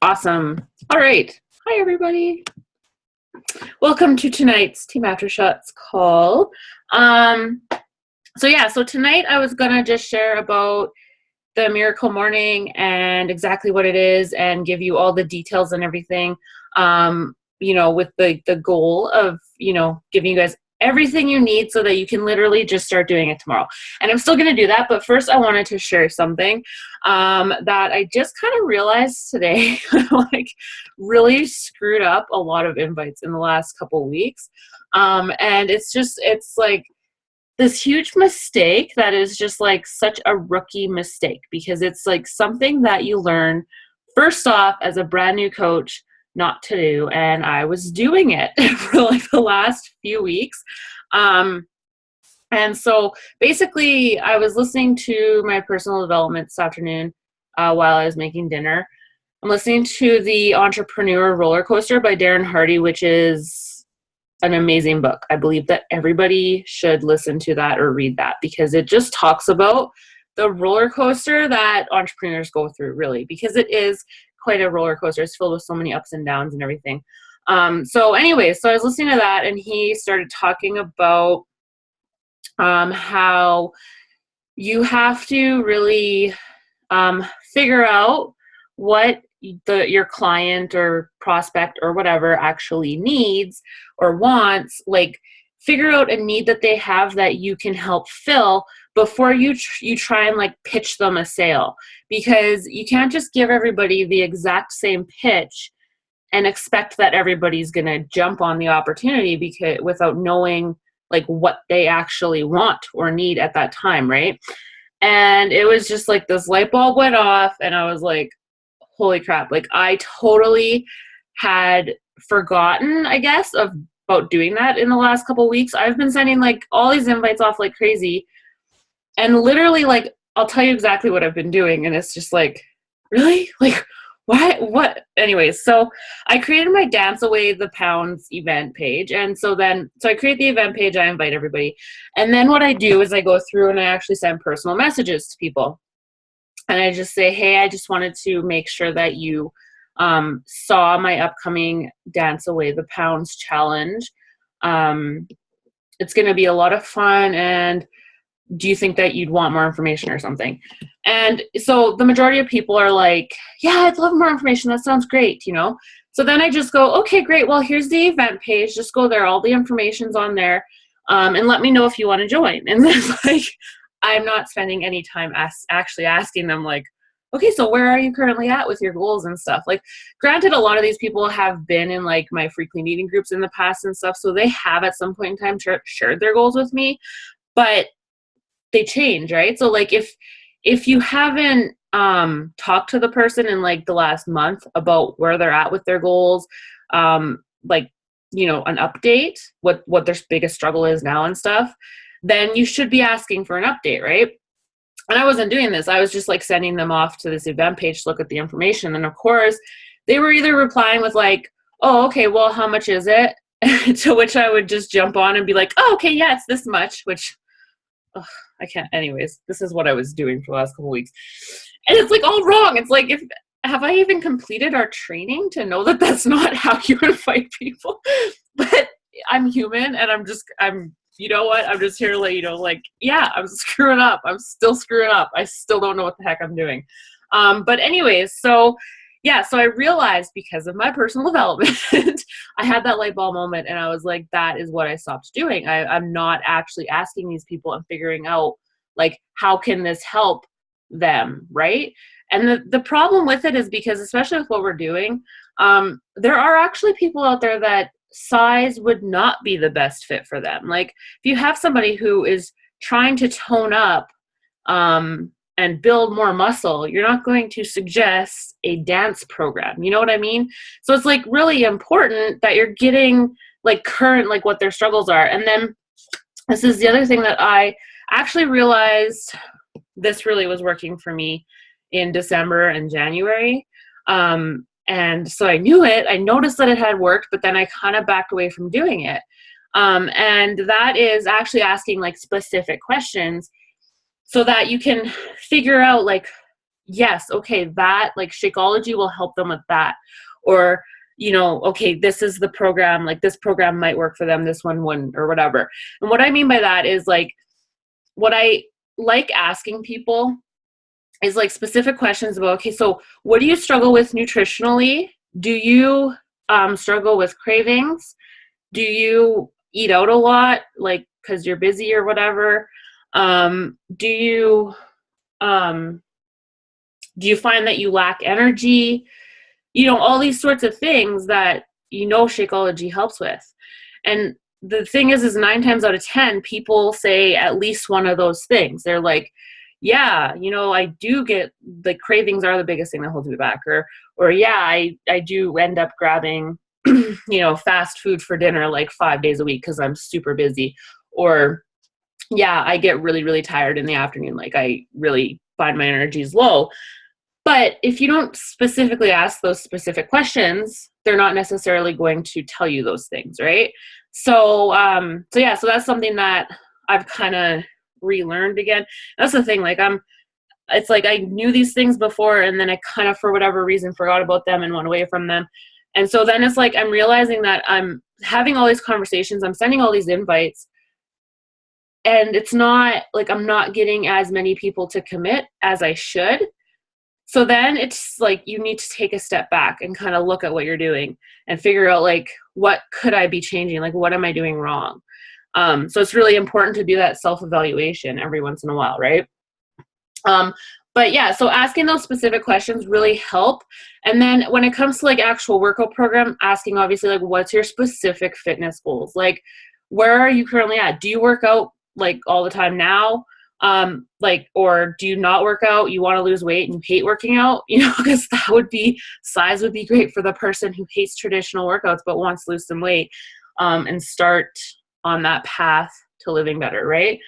Awesome. All right. Hi, everybody. Welcome to tonight's Team Aftershots call. So tonight I was going to just share about the Miracle Morning and exactly what it is and give you all the details and everything, with the goal of, giving you guys everything you need so that you can literally just start doing it tomorrow. And I'm still going to do that, but first I wanted to share something that I just kind of realized today, really screwed up a lot of invites in the last couple weeks. And it's like this huge mistake that is just like such a rookie mistake, because it's like something that you learn first off as a brand new coach not to do, and I was doing it for like the last few weeks. And so basically I was listening to my personal development this afternoon while I was making dinner. I'm listening to the Entrepreneur Roller Coaster by Darren Hardy, which is an amazing book. I believe that everybody should listen to that or read that, because it just talks about the roller coaster that entrepreneurs go through, really, because it is quite a roller coaster. It's filled with so many ups and downs and everything. So I was listening to that, and he started talking about how you have to really figure out what your client or prospect or whatever actually needs or wants. Like, figure out a need that they have that you can help fill before you try and like pitch them a sale, because you can't just give everybody the exact same pitch and expect that everybody's going to jump on the opportunity because without knowing like what they actually want or need at that time, right? And it was just like this light bulb went off, and I was like, holy crap, like I totally had forgotten, I guess, about doing that in the last couple of weeks. I've been sending like all these invites off like crazy, and literally, like, I'll tell you exactly what I've been doing, and it's just like, really? Like, why? What? Anyways, so I created my Dance Away the Pounds event page, and so I create the event page, I invite everybody, and then what I do is I go through and I actually send personal messages to people. And I just say, hey, I just wanted to make sure that you saw my upcoming Dance Away the Pounds challenge. It's going to be a lot of fun, and do you think that you'd want more information or something? And so the majority of people are like, yeah, I'd love more information. That sounds great, So then I just go, okay, great. Well, here's the event page. Just go there. All the information's on there. And let me know if you want to join. And then like, I'm not spending any time actually asking them like, okay, so where are you currently at with your goals and stuff? Like, granted, a lot of these people have been in like my free clean eating groups in the past and stuff. So they have at some point in time shared their goals with me, but they change, right? So like if you haven't talked to the person in like the last month about where they're at with their goals, an update, what their biggest struggle is now and stuff, then you should be asking for an update, right? And I wasn't doing this. I was just like sending them off to this event page to look at the information. And of course, they were either replying with like, oh, okay, well, how much is it? To which I would just jump on and be like, oh, okay, yeah, it's this much, which I can't. Anyways, this is what I was doing for the last couple of weeks. And it's like all wrong. It's like, have I even completed our training to know that that's not how you invite people? But I'm human, and I'm you know what? I'm just here to let you know, like, yeah, I'm screwing up. I'm still screwing up. I still don't know what the heck I'm doing. But anyways, so I realized because of my personal development, I had that light bulb moment, and I was like, that is what I stopped doing. I'm not actually asking these people and figuring out, like, how can this help them, right? And the problem with it is because, especially with what we're doing, there are actually people out there that size would not be the best fit for them. Like, if you have somebody who is trying to tone up and build more muscle, you're not going to suggest a dance program. You know what I mean? So it's like really important that you're getting like current, like what their struggles are. And then this is the other thing that I actually realized this really was working for me in December and January. And so I knew it. I noticed that it had worked, but then I kind of backed away from doing it. And that is actually asking like specific questions so that you can figure out like yes, okay, that like Shakeology will help them with that. Or, okay, this is the program, like this program might work for them, this one wouldn't, or whatever. And what I mean by that is like, what I like asking people is like specific questions about, okay, so what do you struggle with nutritionally? Do you struggle with cravings? Do you eat out a lot, like because you're busy or whatever? Do you find that you lack energy? All these sorts of things that Shakeology helps with. And the thing is 9 times out of 10 people say at least one of those things. They're like, yeah, I do get, the cravings are the biggest thing that holds me back, or yeah, I do end up grabbing fast food for dinner like 5 days a week because I'm super busy, or yeah, I get really, really tired in the afternoon, like I really find my energy is low. But if you don't specifically ask those specific questions, they're not necessarily going to tell you those things, right? So that's something that I've kind of relearned again. That's the thing, like it's like I knew these things before, and then I kind of, for whatever reason, forgot about them and went away from them. And so then it's like I'm realizing that I'm having all these conversations, I'm sending all these invites, and it's not like I'm not getting as many people to commit as I should. So then it's like you need to take a step back and kind of look at what you're doing and figure out like, what could I be changing? Like, what am I doing wrong? So it's really important to do that self-evaluation every once in a while, right? But yeah, so asking those specific questions really help. And then when it comes to like actual workout program, asking obviously like, what's your specific fitness goals? Like, where are you currently at? Do you work out like all the time now? Or do you not work out? You want to lose weight and you hate working out, because size would be great for the person who hates traditional workouts but wants to lose some weight, and start on that path to living better, right?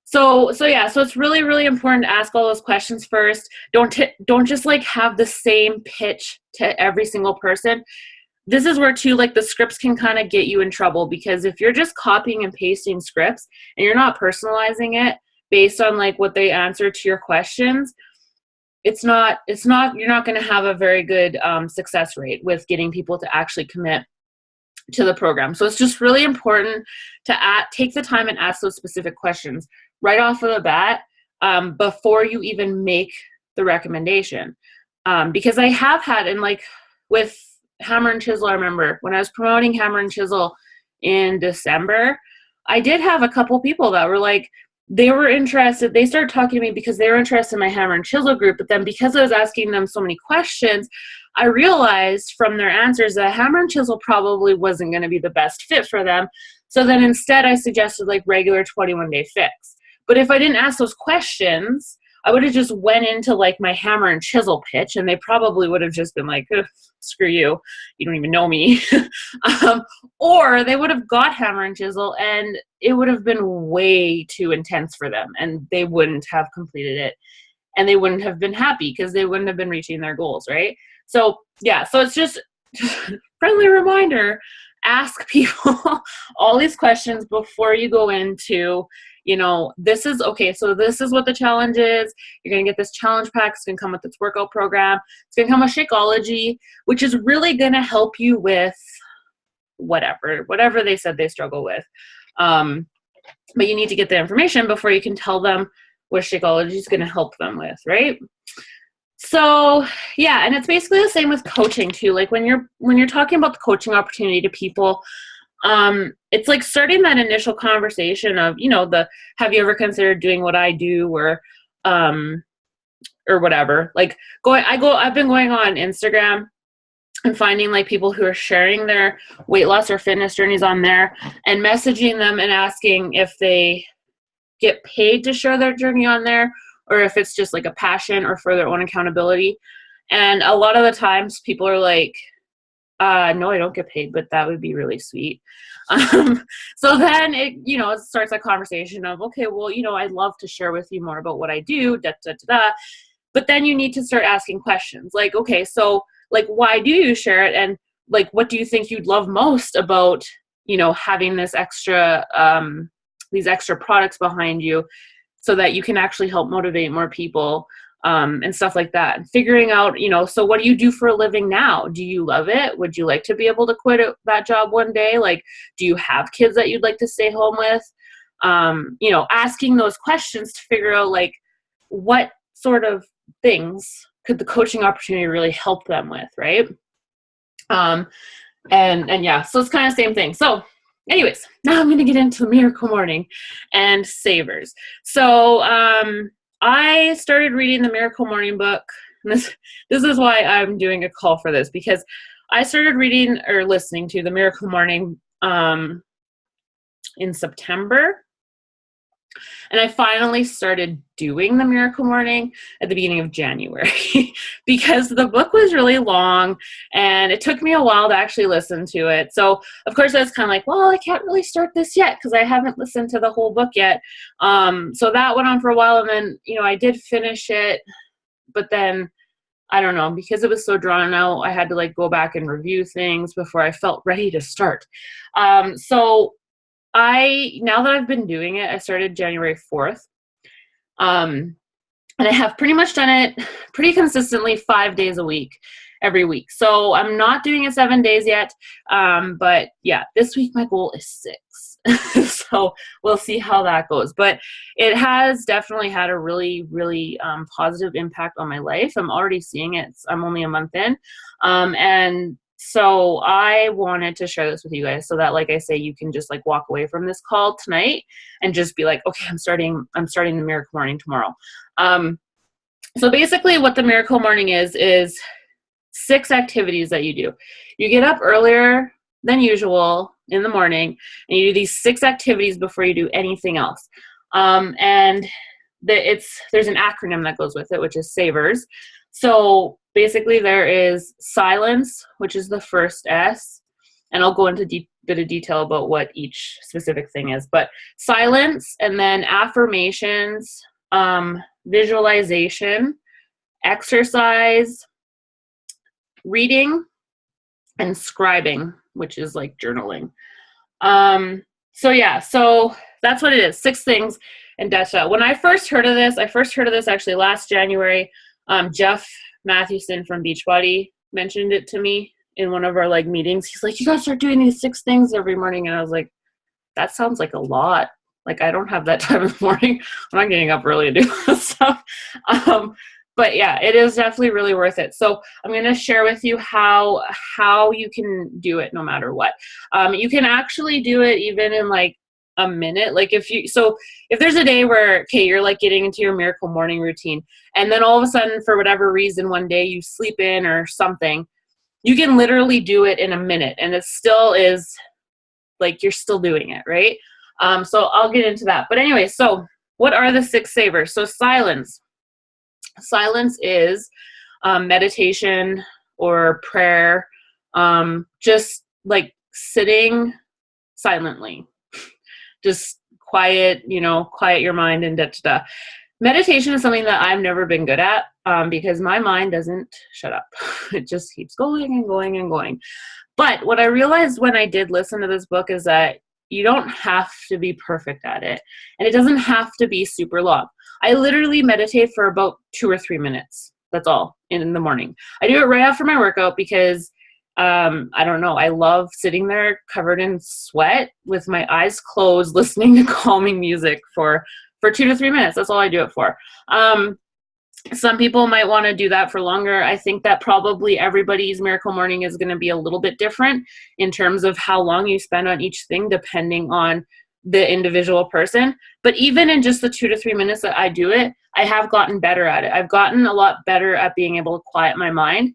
So it's really, really important to ask all those questions first. Don't just like have the same pitch to every single person. This is where too, like the scripts can kind of get you in trouble, because if you're just copying and pasting scripts and you're not personalizing it based on like what they answer to your questions, you're not going to have a very good success rate with getting people to actually commit to the program. So it's just really important to take the time and ask those specific questions right off of the bat, before you even make the recommendation. Because I have had, and like with Hammer and Chisel, I remember when I was promoting Hammer and Chisel in December, I did have a couple people that were like, they were interested. They started talking to me because they were interested in my Hammer and Chisel group. But then because I was asking them so many questions, I realized from their answers that Hammer and Chisel probably wasn't going to be the best fit for them. So then instead I suggested like regular 21-day fix. But if I didn't ask those questions, I would have just went into like my Hammer and Chisel pitch, and they probably would have just been like, screw you, you don't even know me. Or they would have got Hammer and Chisel and it would have been way too intense for them, and they wouldn't have completed it, and they wouldn't have been happy because they wouldn't have been reaching their goals, right? So yeah, so it's just friendly reminder, ask people all these questions before you go into, this is okay. So this is what the challenge is. You're going to get this challenge pack. It's going to come with this workout program. It's going to come with Shakeology, which is really going to help you with whatever they said they struggle with. But you need to get the information before you can tell them what Shakeology is going to help them with, right? So yeah, and it's basically the same with coaching too. Like when you're talking about the coaching opportunity to people, it's like starting that initial conversation of, have you ever considered doing what I do, or whatever. Like I've been going on Instagram and finding like people who are sharing their weight loss or fitness journeys on there and messaging them and asking if they get paid to share their journey on there, or if it's just like a passion or for their own accountability. And a lot of the times people are like, no, I don't get paid, but that would be really sweet. So then it starts a conversation of, okay, well, I'd love to share with you more about what I do, da, da, da, da. But then you need to start asking questions like, okay, so like, why do you share it? And like, what do you think you'd love most about, having this extra, these extra products behind you, so that you can actually help motivate more people, and stuff like that. And figuring out, so what do you do for a living now? Do you love it? Would you like to be able to quit that job one day? Like, do you have kids that you'd like to stay home with? Asking those questions to figure out like what sort of things could the coaching opportunity really help them with, right? And yeah, so it's kind of the same thing. So anyways, now I'm going to get into the Miracle Morning and Savers. So I started reading the Miracle Morning book. And this is why I'm doing a call for this, because I started reading or listening to the Miracle Morning in September. And I finally started doing the Miracle Morning at the beginning of January because the book was really long and it took me a while to actually listen to it. So of course I was kind of like, well, I can't really start this yet because I haven't listened to the whole book yet. So that went on for a while, and then, I did finish it, but then I don't know, because it was so drawn out, I had to like go back and review things before I felt ready to start. So now that I've been doing it, I started January 4th. And I have pretty much done it pretty consistently 5 days a week, every week. So I'm not doing it 7 days yet. But yeah, this week my goal is 6. So we'll see how that goes. But it has definitely had a really, really positive impact on my life. I'm already seeing it. I'm only a month in. And so I wanted to share this with you guys so that, like I say, you can just like walk away from this call tonight and just be like, okay, I'm starting the Miracle Morning tomorrow. So basically what the Miracle Morning is 6 activities that you do. You get up earlier than usual in the morning and you do these 6 activities before you do anything else. And there's an acronym that goes with it, which is SAVERS. So basically there is silence, which is the first S, and I'll go into a bit of detail about what each specific thing is, but silence, and then affirmations, visualization, exercise, reading, and scribing, which is like journaling. So that's what it is, 6 things. And when I first heard of this, actually last January. Jeff Mathewson from Beachbody mentioned it to me in one of our like meetings. He's like, you gotta start doing these 6 things every morning. And I was like, that sounds like a lot. Like, I don't have that time in the morning. I'm not getting up early to do this stuff. But yeah, it is definitely really worth it. So I'm going to share with you how you can do it no matter what. You can actually do it even in like a minute. Like if there's a day where, okay, you're like getting into your Miracle Morning routine, and then all of a sudden, for whatever reason, one day you sleep in or something, you can literally do it in a minute, and it still is like you're still doing it, right? So I'll get into that. But anyway, so what are the 6 savers? So silence. Silence is meditation or prayer, just like sitting silently. Just quiet your mind and da-da-da. Meditation is something that I've never been good at because my mind doesn't shut up. It just keeps going and going and going. But what I realized when I did listen to this book is that you don't have to be perfect at it. And it doesn't have to be super long. I literally meditate for about 2 or 3 minutes. That's all in the morning. I do it right after my workout because I don't know. I love sitting there covered in sweat with my eyes closed, listening to calming music for 2 to 3 minutes. That's all I do it for. Some people might want to do that for longer. I think that probably everybody's Miracle Morning is going to be a little bit different in terms of how long you spend on each thing, depending on the individual person. But even in just the 2 to 3 minutes that I do it, I have gotten better at it. I've gotten a lot better at being able to quiet my mind.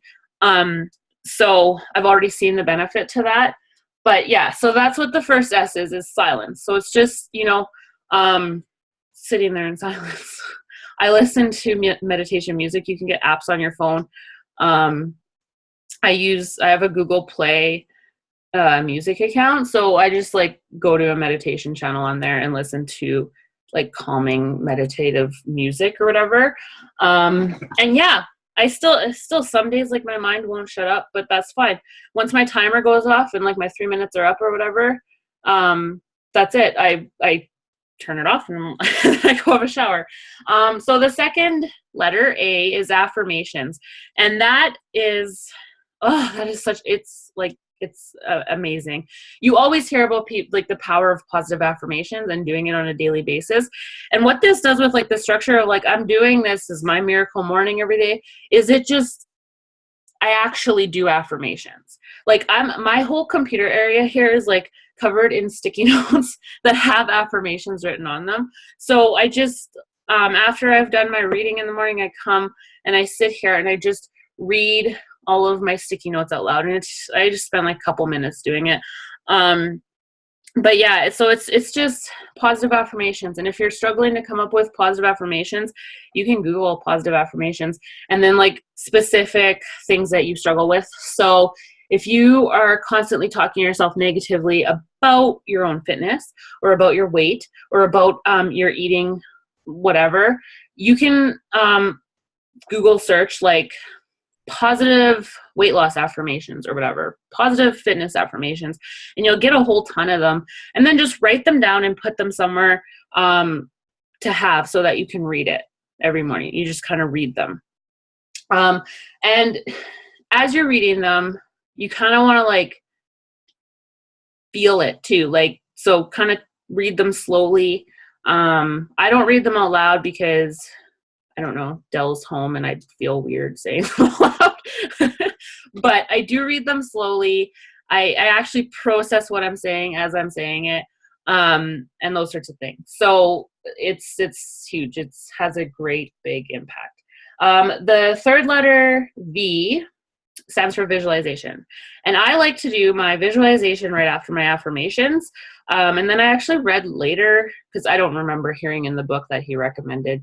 So I've already seen the benefit to that. But yeah, so that's what the first S is silence. So it's just, sitting there in silence. I listen to meditation music. You can get apps on your phone. I have a Google Play music account. So I just like go to a meditation channel on there and listen to like calming meditative music or whatever. And yeah, I still some days like my mind won't shut up, but that's fine. Once my timer goes off and like my 3 minutes are up or whatever, that's it. I turn it off and I go have a shower. So the second letter, A, is affirmations. And that is, it's amazing. You always hear about like the power of positive affirmations and doing it on a daily basis. And what this does with like the structure of like, I'm doing this is my miracle morning every day, is it just, I actually do affirmations. Like my whole computer area here is like covered in sticky notes that have affirmations written on them. So I just, after I've done my reading in the morning, I come and I sit here and I just read all of my sticky notes out loud. And I just spend like a couple minutes doing it. But yeah, so it's just positive affirmations. And if you're struggling to come up with positive affirmations, you can Google positive affirmations and then like specific things that you struggle with. So if you are constantly talking to yourself negatively about your own fitness or about your weight or about your eating, whatever, you can Google search like positive weight loss affirmations or whatever, positive fitness affirmations, and you'll get a whole ton of them. And then just write them down and put them somewhere to have so that you can read it every morning. You just kind of read them. And as you're reading them, you kind of want to like feel it too. Like, so kind of read them slowly. I don't read them out loud because I don't know, Dell's home and I'd feel weird saying them out loud. But I do read them slowly. I actually process what I'm saying as I'm saying it, and those sorts of things. So it's huge. It has a great big impact. The third letter, V, stands for visualization. And I like to do my visualization right after my affirmations. And then I actually read later, because I don't remember hearing in the book that he recommended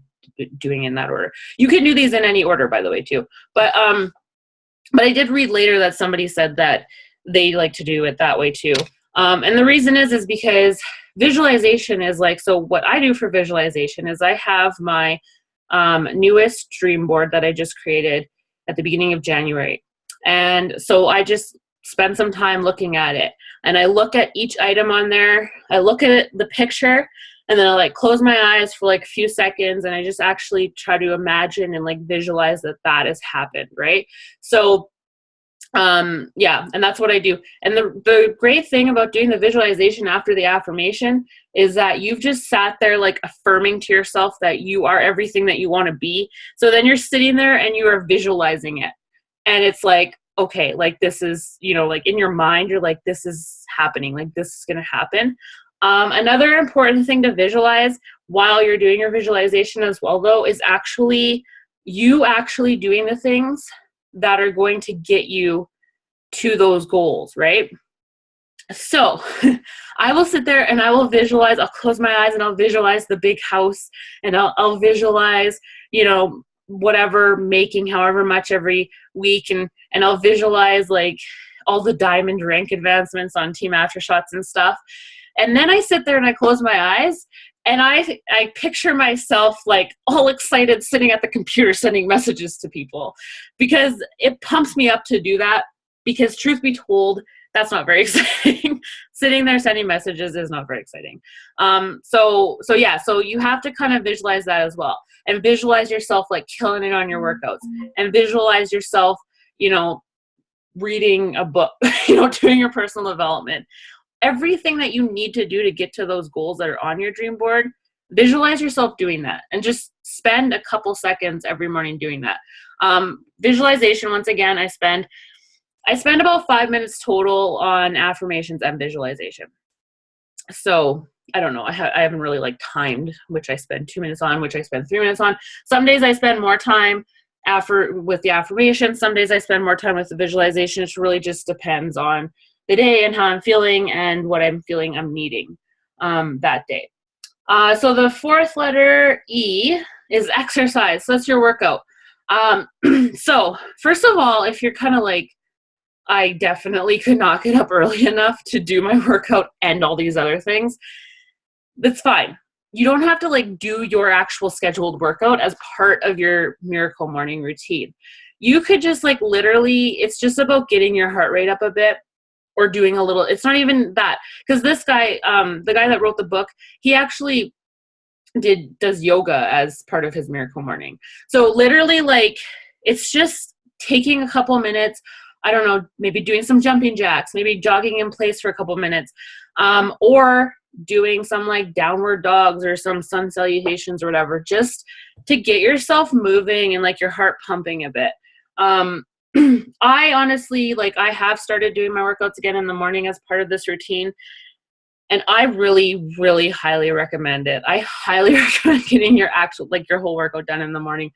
doing in that order. You can do these in any order, by the way, too. But I did read later that somebody said that they like to do it that way too. And the reason is because visualization is like, so what I do for visualization is I have my newest dream board that I just created at the beginning of January. And so I just spend some time looking at it. And I look at each item on there. I look at the picture, and then I like close my eyes for like a few seconds, and I just actually try to imagine and like visualize that that has happened, right? So yeah, and that's what I do. And the great thing about doing the visualization after the affirmation is that you've just sat there like affirming to yourself that you are everything that you want to be. So then you're sitting there and you are visualizing it. And it's like, okay, like this is, you know, like in your mind, you're like, this is happening, like this is going to happen. Another important thing to visualize while you're doing your visualization as well, though, is actually you actually doing the things that are going to get you to those goals, right? So I will sit there and I will visualize, I'll close my eyes and I'll visualize the big house, and I'll visualize, you know, whatever, making however much every week, and I'll visualize like all the diamond rank advancements on Team Aftershots and stuff. And then I sit there and I close my eyes and I picture myself like all excited sitting at the computer sending messages to people, because it pumps me up to do that, because truth be told, that's not very exciting. Sitting there sending messages is not very exciting. So you have to kind of visualize that as well, and visualize yourself like killing it on your workouts, and visualize yourself, you know, reading a book, you know, doing your personal development. Everything that you need to do to get to those goals that are on your dream board, visualize yourself doing that, and just spend a couple seconds every morning doing that. Visualization, once again, I spend about 5 minutes total on affirmations and visualization. So I don't know. I haven't really like timed which I spend 2 minutes on, which I spend 3 minutes on. Some days I spend more time with the affirmation. Some days I spend more time with the visualization. It really just depends on the day and how I'm feeling and what I'm feeling I'm needing that day. So the fourth letter, E, is exercise. So that's your workout. So first of all, if you're kind of like, I definitely could not get up early enough to do my workout and all these other things, that's fine. You don't have to like do your actual scheduled workout as part of your miracle morning routine. You could just like literally, it's just about getting your heart rate up a bit, or doing a little, it's not even that. Because this guy, the guy that wrote the book, he actually does yoga as part of his Miracle Morning. So literally, like, it's just taking a couple minutes. I don't know, maybe doing some jumping jacks, maybe jogging in place for a couple minutes, or doing some like downward dogs or some sun salutations or whatever, just to get yourself moving and like your heart pumping a bit. I honestly, like, I have started doing my workouts again in the morning as part of this routine. And I really, really highly recommend it. I highly recommend getting your actual, like, your whole workout done in the morning,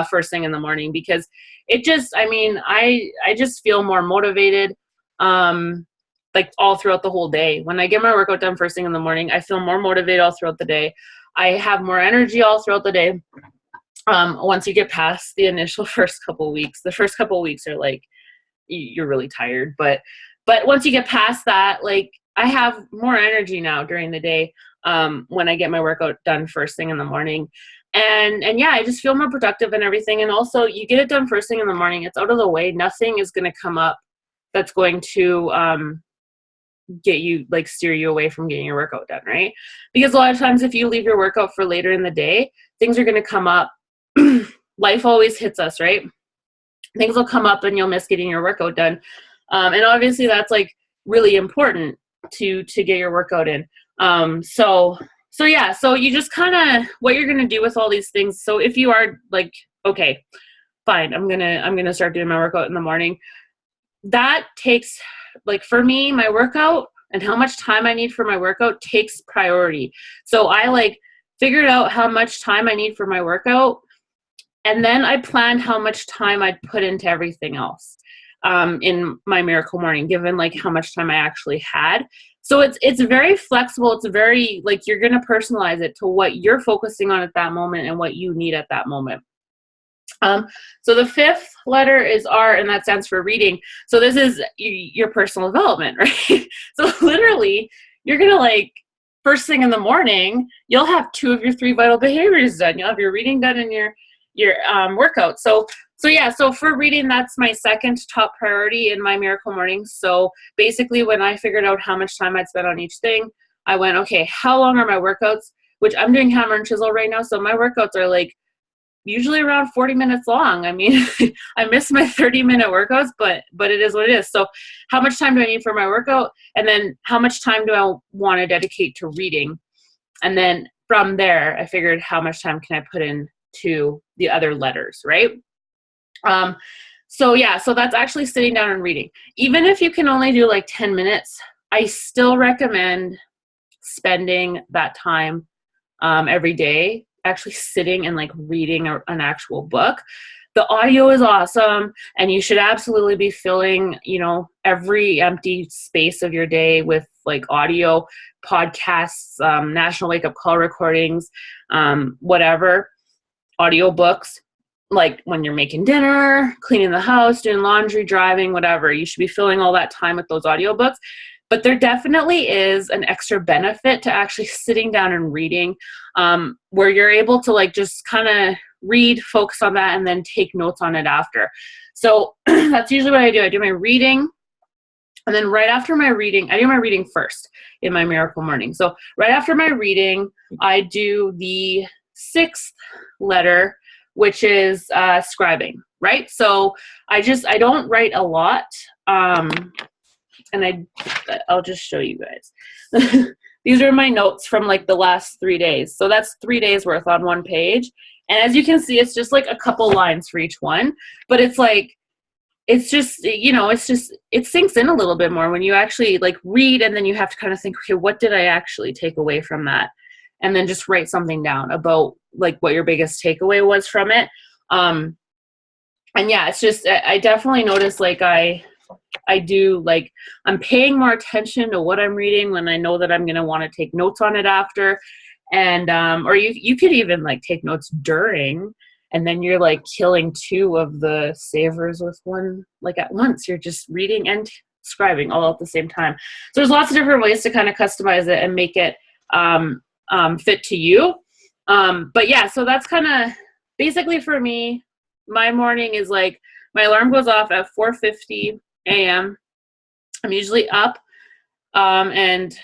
first thing in the morning, because it just, I mean, I just feel more motivated, like, all throughout the whole day. When I get my workout done first thing in the morning, I feel more motivated all throughout the day. I have more energy all throughout the day. Once you get past the initial first couple weeks, the first couple weeks are like, you're really tired, but once you get past that, like, I have more energy now during the day, when I get my workout done first thing in the morning. And yeah, I just feel more productive and everything. And also, you get it done first thing in the morning, it's out of the way. Nothing is going to come up that's going to get you, like, steer you away from getting your workout done, right? Because a lot of times if you leave your workout for later in the day, things are going to come up. Life always hits us, right? Things will come up and you'll miss getting your workout done. And obviously that's like really important to get your workout in. So yeah, so you just kind of, what you're going to do with all these things. So if you are like, okay, fine, I'm going to start doing my workout in the morning. That takes, like, for me, my workout and how much time I need for my workout takes priority. So I, like, figured out how much time I need for my workout, and then I planned how much time I'd put into everything else, in my Miracle Morning, given, like, how much time I actually had. So it's very flexible. It's very, like, you're going to personalize it to what you're focusing on at that moment and what you need at that moment. So the fifth letter is R, and that stands for reading. So this is your personal development, right? So literally, you're going to, like, first thing in the morning, you'll have 2 of your 3 vital behaviors done. You'll have your reading done and your workout. So yeah, so for reading, that's my second top priority in my Miracle Morning. So basically, when I figured out how much time I'd spend on each thing, I went, okay, how long are my workouts? Which I'm doing hammer and chisel right now. So my workouts are, like, usually around 40 minutes long. I mean, I miss my 30-minute workouts, but it is what it is. So how much time do I need for my workout? And then how much time do I want to dedicate to reading? And then from there, I figured, how much time can I put in to the other letters, right? So yeah, so that's actually sitting down and reading. Even if you can only do like 10 minutes, I still recommend spending that time, every day, actually sitting and, like, reading an actual book. The audio is awesome, and you should absolutely be filling, every empty space of your day with, like, audio, podcasts, National Wake Up Call recordings, whatever, audio books. Like, when you're making dinner, cleaning the house, doing laundry, driving, whatever, you should be filling all that time with those audiobooks. But there definitely is an extra benefit to actually sitting down and reading, where you're able to, like, just kind of read, focus on that, and then take notes on it after. So that's usually what I do. I do my reading, and then right after my reading, I do my reading first in my Miracle Morning. So right after my reading, I do the 6th letter, which is scribing, right? So I don't write a lot. And I'll just show you guys. These are my notes from, like, the last 3 days. So that's 3 days worth on one page. And as you can see, it's just, like, a couple lines for each one. But it's like, it sinks in a little bit more when you actually, like, read, and then you have to kind of think, okay, what did I actually take away from that? And then just write something down about, like, what your biggest takeaway was from it. And yeah, it's just, I definitely notice, like, I do, like, I'm paying more attention to what I'm reading when I know that I'm going to want to take notes on it after. And, or you could even, like, take notes during, and then you're, like, killing 2 of the savers with one, like, at once. You're just reading and scribing all at the same time. So there's lots of different ways to kind of customize it and make it, fit to you. But yeah, so that's kind of basically for me. My morning is, like, my alarm goes off at 4:50 a.m. I'm usually up, and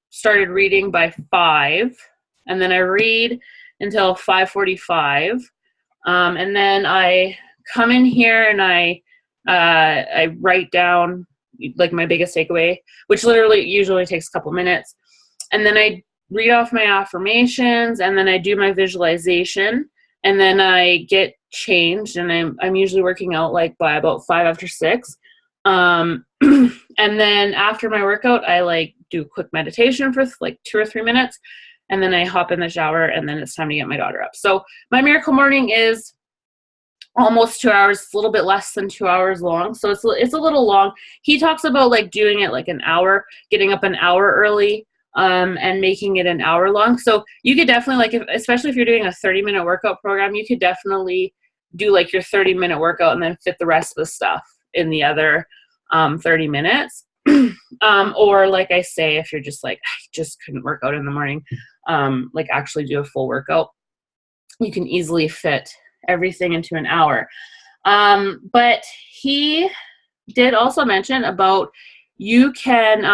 started reading by 5, and then I read, until 5:45. And then I come in here and I write down like my biggest takeaway, which literally usually takes a couple minutes. And then I read off my affirmations, and then I do my visualization, and then I get changed, and I'm usually working out like by about 5 after 6. And then after my workout, I like do a quick meditation for like 2 or 3 minutes, and then I hop in the shower, and then it's time to get my daughter up. So my miracle morning is almost 2 hours. It's a little bit less than 2 hours long, so it's a little long. He talks about like doing it like an hour, getting up an hour early, and making it an hour long. So you could definitely, like, especially if you're doing a 30-minute workout program, you could definitely do like your 30-minute workout and then fit the rest of the stuff in the other 30 minutes. Or like I say, if you're just like, I just couldn't work out in the morning, like actually do a full workout, you can easily fit everything into an hour. But he did also mention about you can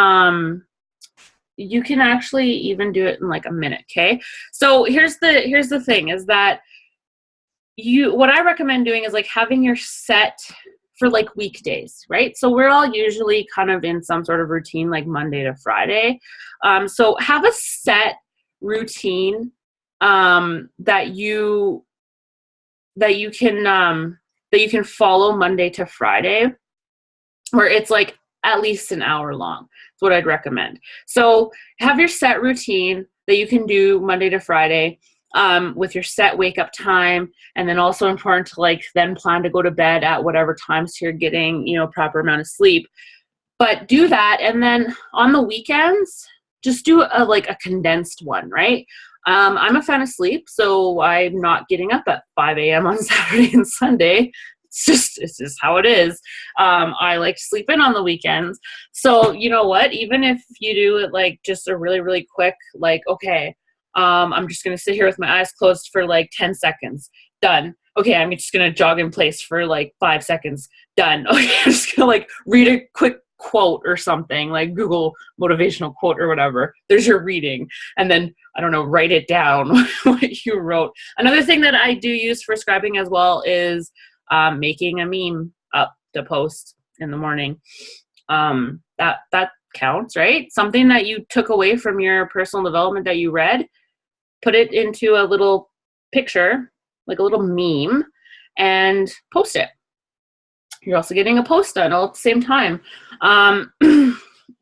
actually even do it in like a minute. Okay. So here's the thing is that what I recommend doing is like having your set for like weekdays, right? So we're all usually kind of in some sort of routine, like Monday to Friday. So have a set routine that you can follow Monday to Friday, where it's like at least an hour long. That's what I'd recommend. So have your set routine that you can do Monday to Friday, with your set wake up time, and then also important to like then plan to go to bed at whatever time so you're getting, proper amount of sleep. But do that, and then on the weekends, just do a condensed one, right? I'm a fan of sleep, so I'm not getting up at 5 a.m. on Saturday and Sunday. It's just how it is. I like to sleep in on the weekends. So you know what? Even if you do it like just a really, really quick, like, okay, I'm just going to sit here with my eyes closed for like 10 seconds. Done. Okay, I'm just going to jog in place for like 5 seconds. Done. Okay, I'm just going to like read a quick quote or something, like Google motivational quote or whatever. There's your reading. And then, I don't know, write it down what you wrote. Another thing that I do use for scribing as well is making a meme up to post in the morning. That counts, right? Something that you took away from your personal development that you read, put it into a little picture, like a little meme, and post it. You're also getting a post done all at the same time.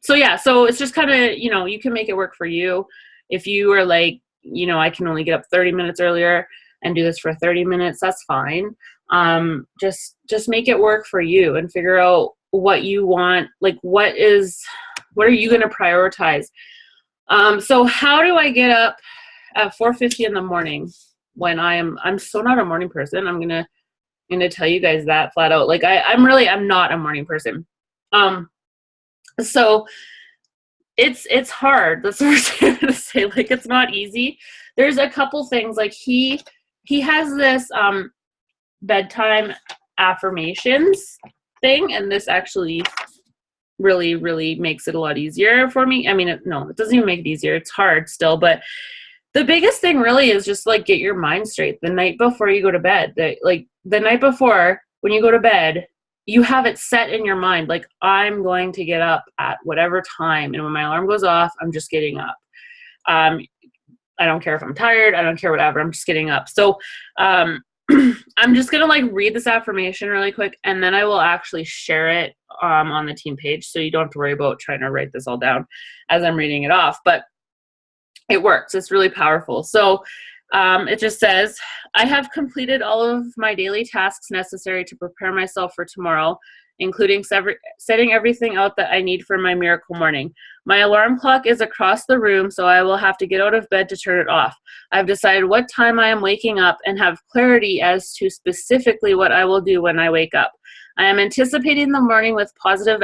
So it's just kind of, you can make it work for you. If you are like, I can only get up 30 minutes earlier and do this for 30 minutes, that's fine. Just make it work for you and figure out what you want. Like, what are you going to prioritize? So how do I get up at 4:50 in the morning when I'm so not a morning person? I'm gonna tell you guys that flat out. Like I'm not a morning person. So it's hard. That's what I'm gonna say. Like, it's not easy. There's a couple things. Like he has this bedtime affirmations thing, and this actually really, really makes it a lot easier for me. I mean, it doesn't even make it easier. It's hard still, but the biggest thing really is just like get your mind straight the night before you go to bed. The night before, when you go to bed, you have it set in your mind. Like, I'm going to get up at whatever time, and when my alarm goes off, I'm just getting up. I don't care if I'm tired. I don't care whatever. I'm just getting up. So I'm just going to like read this affirmation really quick, and then I will actually share it on the team page. So you don't have to worry about trying to write this all down as I'm reading it off, but it works. It's really powerful. So it just says, I have completed all of my daily tasks necessary to prepare myself for tomorrow, including setting everything out that I need for my miracle morning. My alarm clock is across the room, so I will have to get out of bed to turn it off. I've decided what time I am waking up and have clarity as to specifically what I will do when I wake up. I am anticipating the morning with positive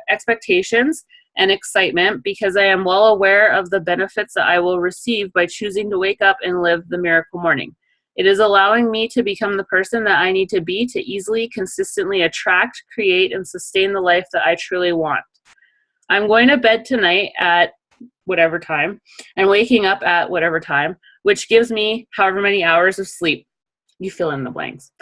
expectations and excitement because I am well aware of the benefits that I will receive by choosing to wake up and live the miracle morning. It is allowing me to become the person that I need to be to easily, consistently attract, create, and sustain the life that I truly want. I'm going to bed tonight at whatever time and waking up at whatever time which gives me however many hours of sleep. You fill in the blanks.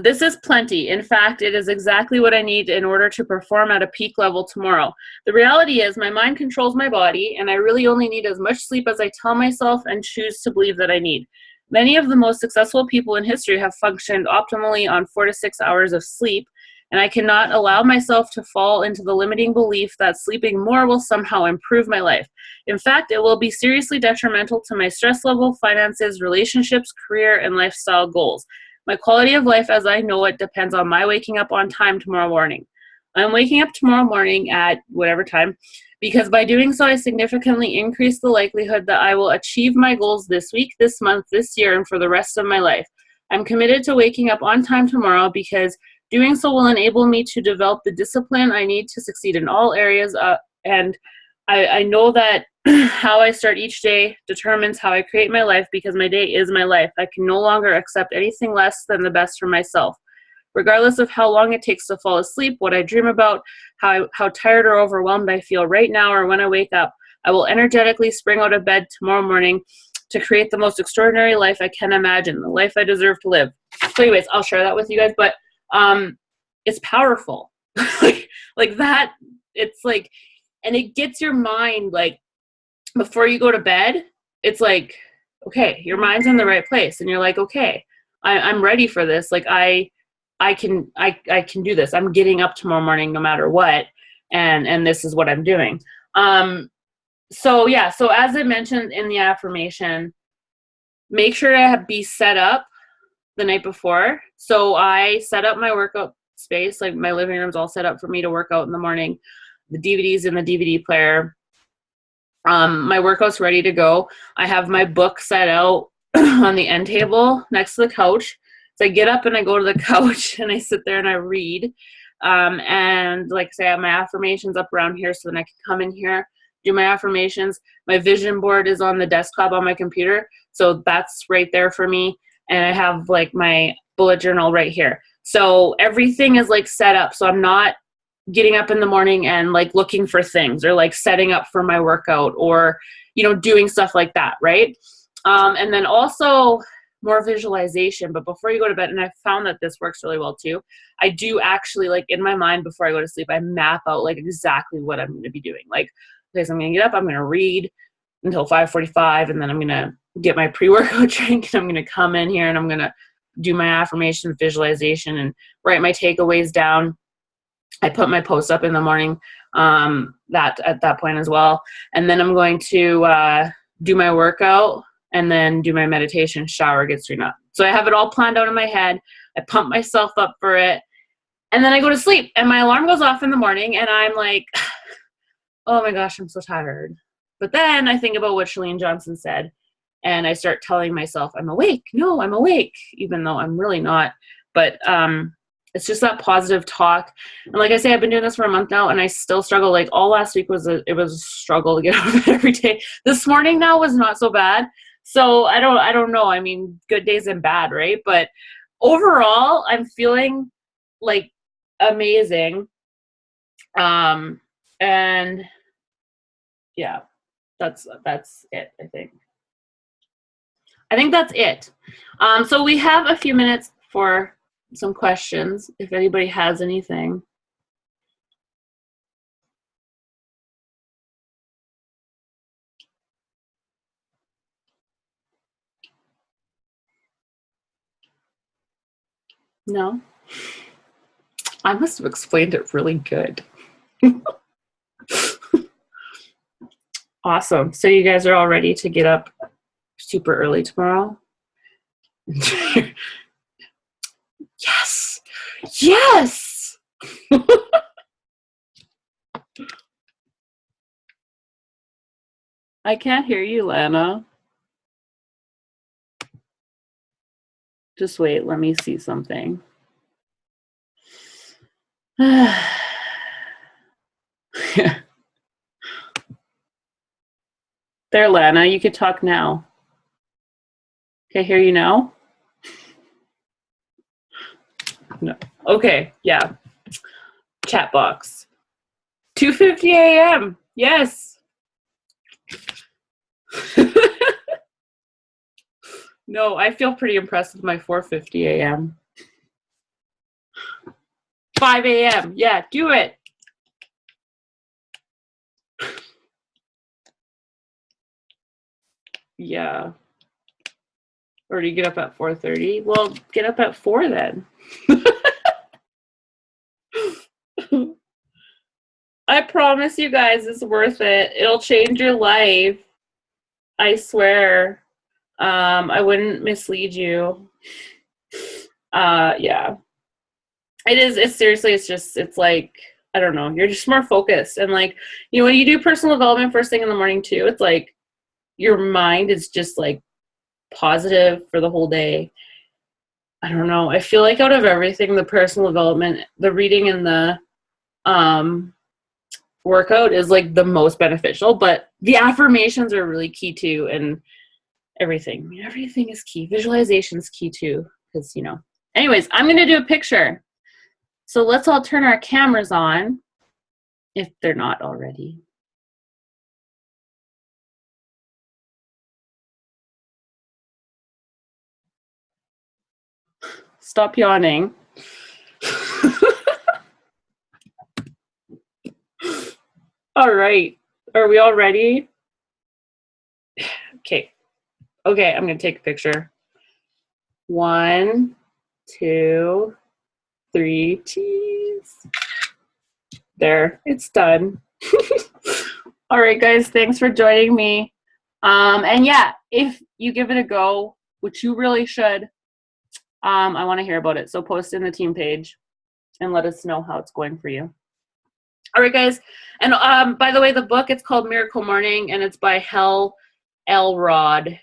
This is plenty. In fact, it is exactly what I need in order to perform at a peak level tomorrow. The reality is my mind controls my body, and I really only need as much sleep as I tell myself and choose to believe that I need. Many of the most successful people in history have functioned optimally on 4 to 6 hours of sleep, and I cannot allow myself to fall into the limiting belief that sleeping more will somehow improve my life. In fact, it will be seriously detrimental to my stress level, finances, relationships, career, and lifestyle goals. My quality of life as I know it depends on my waking up on time tomorrow morning. I'm waking up tomorrow morning at whatever time, because by doing so, I significantly increase the likelihood that I will achieve my goals this week, this month, this year, and for the rest of my life. I'm committed to waking up on time tomorrow because doing so will enable me to develop the discipline I need to succeed in all areas, and I know that how I start each day determines how I create my life, because my day is my life. I can no longer accept anything less than the best for myself. Regardless of how long it takes to fall asleep, what I dream about, how tired or overwhelmed I feel right now or when I wake up, I will energetically spring out of bed tomorrow morning to create the most extraordinary life I can imagine, the life I deserve to live. So anyways, I'll share that with you guys, but it's powerful. like that, it's like, and it gets your mind, like, before you go to bed, it's like, okay, your mind's in the right place, and you're like, okay, I'm ready for this. Like I can do this. I'm getting up tomorrow morning no matter what, and this is what I'm doing. So yeah, so as I mentioned in the affirmation, make sure to be set up the night before. So I set up my workout space, like my living room's all set up for me to work out in the morning. The DVD's in the DVD player. My workout's ready to go. I have my book set out on the end table next to the couch. So I get up and I go to the couch and I sit there and I read. And like I say, I have my affirmations up around here so then I can come in here, do my affirmations. My vision board is on the desktop on my computer. So that's right there for me. And I have like my bullet journal right here. So everything is like set up. So I'm not getting up in the morning and like looking for things or like setting up for my workout or, doing stuff like that. Right. And then also more visualization, but before you go to bed, and I found that this works really well too. I do actually, like, in my mind before I go to sleep, I map out like exactly what I'm going to be doing. Like, okay, so I'm going to get up, I'm going to read until 5:45, and then I'm going to get my pre-workout drink, and I'm going to come in here and I'm going to do my affirmation visualization and write my takeaways down. I put my posts up in the morning that at that point as well. And then I'm going to do my workout and then do my meditation, shower, get straightened up. So I have it all planned out in my head. I pump myself up for it. And then I go to sleep and my alarm goes off in the morning and I'm like, oh my gosh, I'm so tired. But then I think about what Chalene Johnson said and I start telling myself, I'm awake. No, I'm awake, even though I'm really not. But it's just that positive talk. And like I say, I've been doing this for a month now and I still struggle. Like all last week was a struggle to get out of it every day. This morning now was not so bad. So I don't know. I mean, good days and bad, right? But overall, I'm feeling like amazing. And yeah, that's it, I think. I think that's it. So we have a few minutes for some questions, if anybody has anything. No? I must have explained it really good. Awesome. So you guys are all ready to get up super early tomorrow? Yes. Yes. I can't hear you, Lana. Just wait. Let me see something. There, Lana. You could talk now. Can I hear you now? No. Okay. Yeah. Chat box. 2:50 a.m. Yes. No, I feel pretty impressed with my 4:50 a.m. 5 a.m. Yeah, do it. Yeah. Or do you get up at 4:30? Well, get up at 4 then. I promise you guys it's worth it. It'll change your life. I swear. I wouldn't mislead you. Yeah. It is, it's seriously, it's like, I don't know, you're just more focused. And like, when you do personal development first thing in the morning too, it's like your mind is just like positive for the whole day. I don't know. I feel like out of everything, the personal development, the reading and the um workout is like the most beneficial, but the affirmations are really key too, and everything is key. Visualization is key too, because anyways, I'm gonna do a picture, so let's all turn our cameras on if they're not already. Stop yawning. All right, are we all ready? Okay, I'm gonna take a picture. 1, 2, 3, cheese. There, it's done. All right, guys, thanks for joining me. And yeah, if you give it a go, which you really should, I want to hear about it. So post in the team page and let us know how it's going for you. All right, guys. And by the way, the book, it's called Miracle Morning, and it's by Hal Elrod,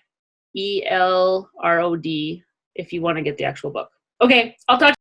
Elrod, if you want to get the actual book. Okay, I'll talk